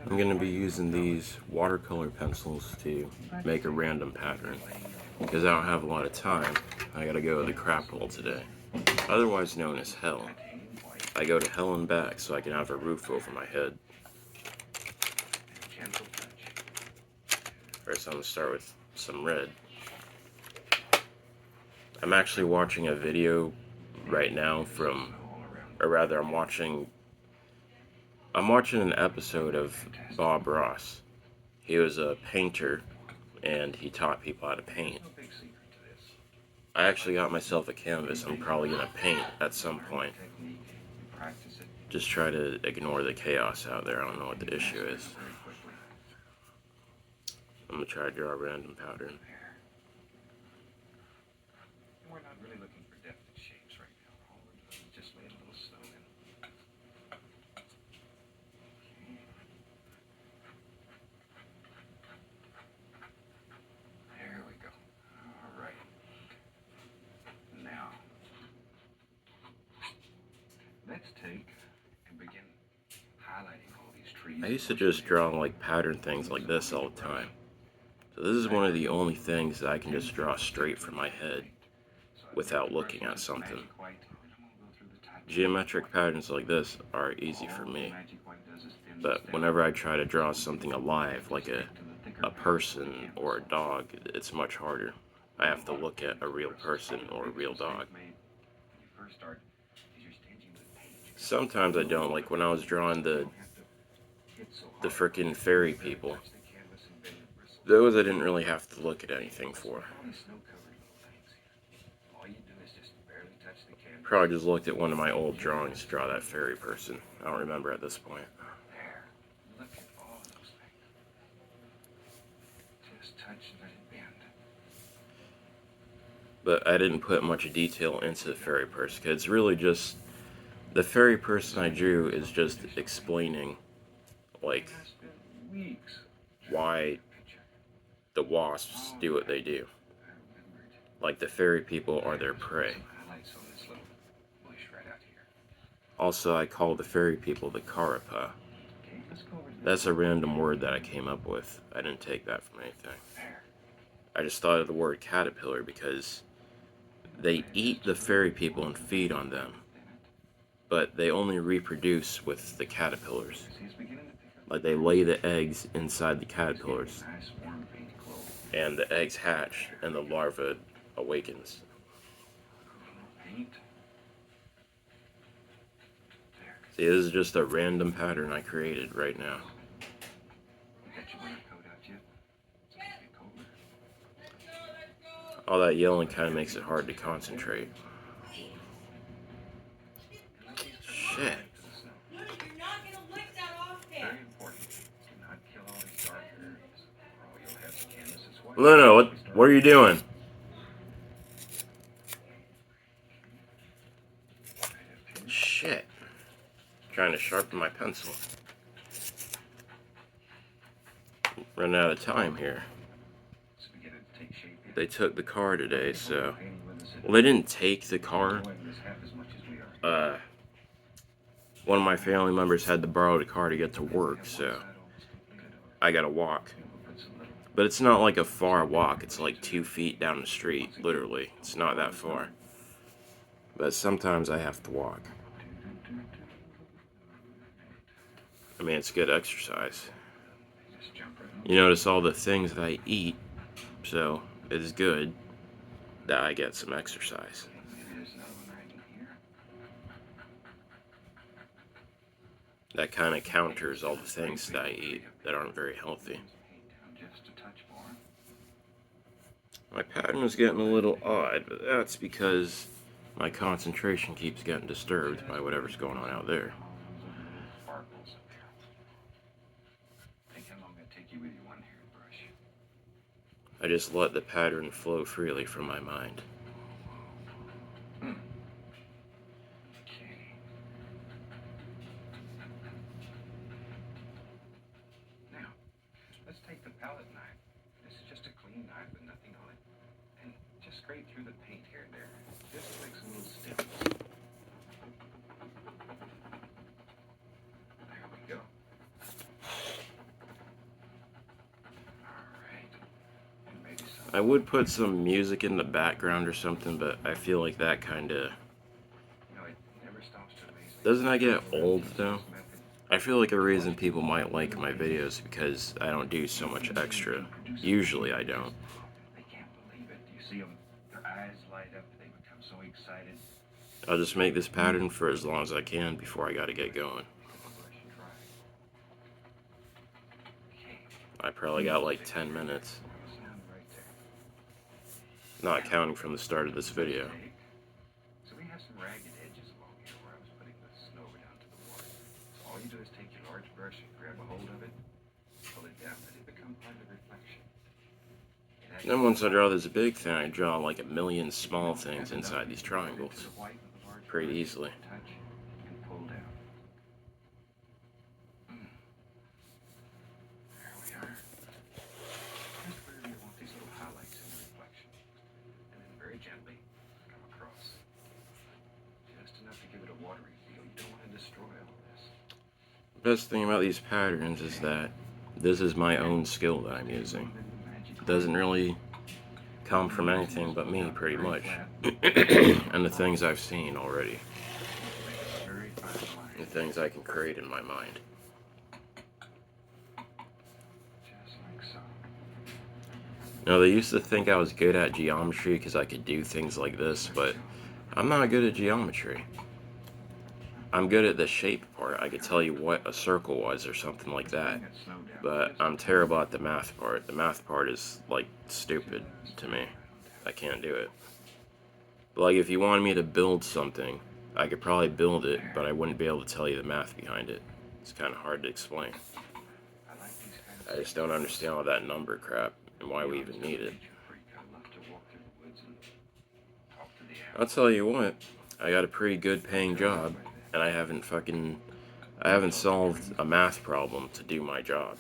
I'm going to be using these watercolor pencils to make a random pattern because I don't have a lot of time. I gotta go to the crap hole today, otherwise known as hell. I go to hell and back so I can have a roof over my head. First, I'm going to start with some red. I'm actually watching a video right now from, or rather, I'm watching an episode of Bob Ross. He was a painter, and he taught people how to paint. I actually got myself a canvas I'm probably going to paint at some point. Just try to ignore the chaos out there. I don't know what the issue is. I'm going to try to draw a random pattern. We're not really looking for definite shapes right now. All we're doing is just laying a little snow in. There we go. All right. Now, let's take and begin highlighting all these trees. I used to just draw like pattern things like this all the time. So this is one of the only things that I can just draw straight from my head without looking at something. Geometric patterns like this are easy for me, but whenever I try to draw something alive, like a person or a dog, it's much harder. I have to look at a real person or a real dog. Sometimes I don't, like when I was drawing the frickin' fairy people. Those I didn't really have to look at anything for. Probably just looked at one of my old drawings to draw that fairy person. I don't remember at this point. There. Look at all those things. Just touch and let it bend. But I didn't put much detail into the fairy person, because it's really just... The fairy person I drew is just explaining, like, why the wasps do what they do. Like, the fairy people are their prey. Also, I call the fairy people the Karapa. That's a random word that I came up with. I didn't take that from anything. I just thought of the word caterpillar because they eat the fairy people and feed on them. But they only reproduce with the caterpillars. Like, they lay the eggs inside the caterpillars. And the eggs hatch, and the larva awakens. See, this is just a random pattern I created right now. All that yelling kind of makes it hard to concentrate. Shit. Luna, what are you doing? Shit. Trying to sharpen my pencil. Running out of time here. They took the car today, so... Well, they didn't take the car. One of my family members had to borrow the car to get to work, so... I gotta walk. But it's not like a far walk, it's like 2 feet down the street, literally. It's not that far. But sometimes I have to walk. I mean, it's good exercise. You notice all the things that I eat, so it's good that I get some exercise. That kind of counters all the things that I eat that aren't very healthy. My pattern is getting a little odd, but that's because my concentration keeps getting disturbed by whatever's going on out there. I just let the pattern flow freely from my mind. Now, let's take the palette knife. This is just a clean knife with nothing on it. And just scrape through the paint here and there. Just to make some little steps. There we go. I would put some music in the background or something, but I feel like that kind of... It never stops to amaze me. Doesn't that get Around old, teaching though? this method, I feel like a reason people might like my videos is because I don't do so much extra. Usually I don't. they can't believe it. You see them, their eyes light up, they become so excited. I'll just make this pattern for as long as I can before I gotta get going. I probably got like 10 minutes. Not counting from the start of this video. So we have some ragged edges along here where I was putting the snow down to the water. So all you do is take your large brush and grab a hold of it, pull it down, let it become part of the reflection. Then once I draw this big thing, I draw like a million small things inside these triangles. Pretty easily. Touch and pull down. There we are. Just where you want these little highlights in the reflection. And then very gently come across. Just enough to give it a watery feel. You don't want to destroy all this. The best thing about these patterns is that this is my own skill that I'm using. It doesn't really come from anything but me, pretty much. And the things I've seen already. The things I can create in my mind. Just like so. Now, they used to think I was good at geometry because I could do things like this, but I'm not good at geometry. I'm good at the shape part. I could tell you what a circle was or something like that. But I'm terrible at the math part. The math part is, like, stupid to me. I can't do it. But, like, if you wanted me to build something, I could probably build it, but I wouldn't be able to tell you the math behind it. It's kind of hard to explain. I just don't understand all that number crap and why we even need it. I'll tell you what, I got a pretty good paying job, and I haven't solved a math problem to do my job.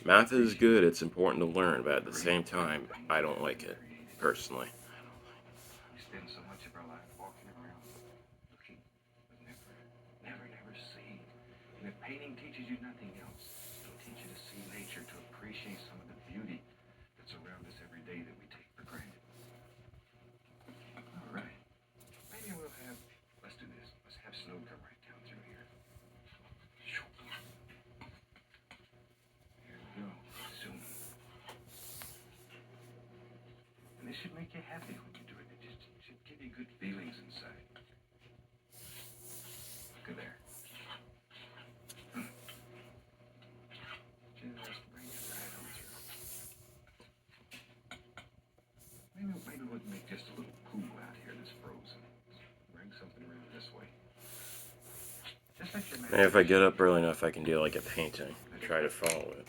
Math is good, it's important to learn, but at the same time, I don't like it, personally. We spend so much of our life walking around, looking, but never see. And if painting teaches you nothing else, it'll teach you to see nature, to appreciate some of the beauty that's around us every day that we take for granted. All right. Maybe let's do this. Let's have snow come right down through here. Here we go. Zoom. And this should make you happy when you do it. It should give you good feelings inside. Look at there. Just bring it right on through. Maybe we'll make just a little pool out here that's frozen. Bring something around this way. Just let your Maybe if I get up early enough, I can do like a painting and try to follow it.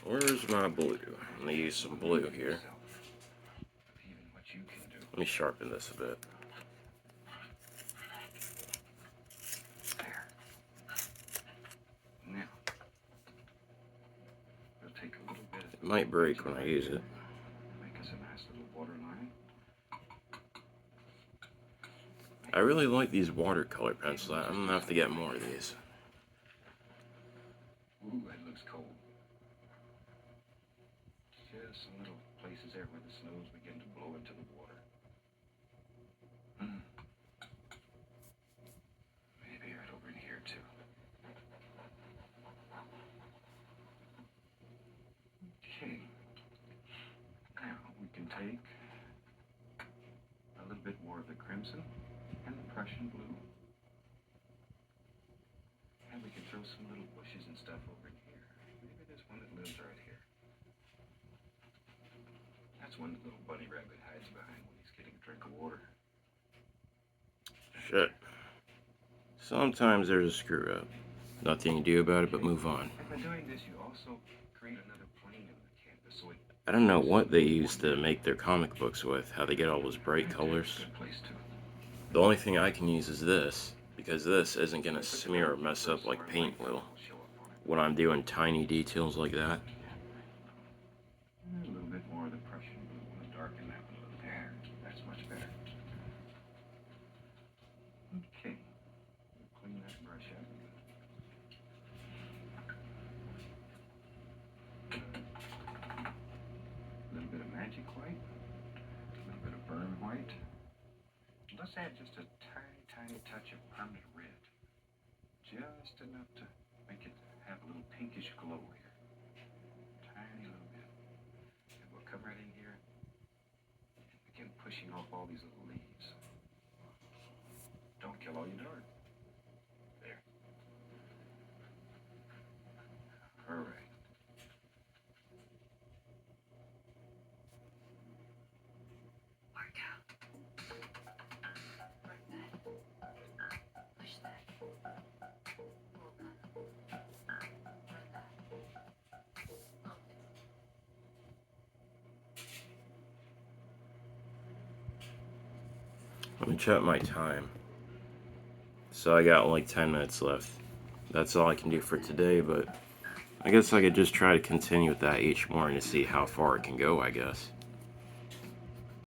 Where's my blue? I'm gonna use some blue here. Let me sharpen this a bit. There. Now, we'll take a little bit. It might break when I use it. Make us a nice little water line. I really like these watercolor pencils. I'm gonna have to get more of these. Ooh, that looks cold. Just some little places there where the snows begin to blow into the water. Maybe right over in here too. Okay. Now we can take a little bit more of the crimson and the Prussian blue. And we can throw some little bushes and stuff over in here. Maybe there's one that lives right here. That's one that little bunny rabbit hides behind when he's getting a drink of water. Shit. Sometimes there's a screw up. Nothing you can do about it but move on. And by doing this, you also create another plane in the canvas, so it I don't know what they use to make their comic books with, how they get all those bright colors. good place to. The only thing I can use is this, because this isn't gonna smear or mess up like paint will when I'm doing tiny details like that. A little bit more of the Prussian blue. I want to darken that one a little there. That's much better. Okay. We'll clean that brush up. Let's add just a tiny, tiny touch of permanent red. Just enough to make it have a little pinkish glow here. Tiny little bit. And we'll come right in here and begin pushing off all these little leaves. Don't kill all your dirt. There. All right. Let me check my time. So I got like 10 minutes left. That's all I can do for today, but I guess I could just try to continue with that each morning to see how far it can go, I guess.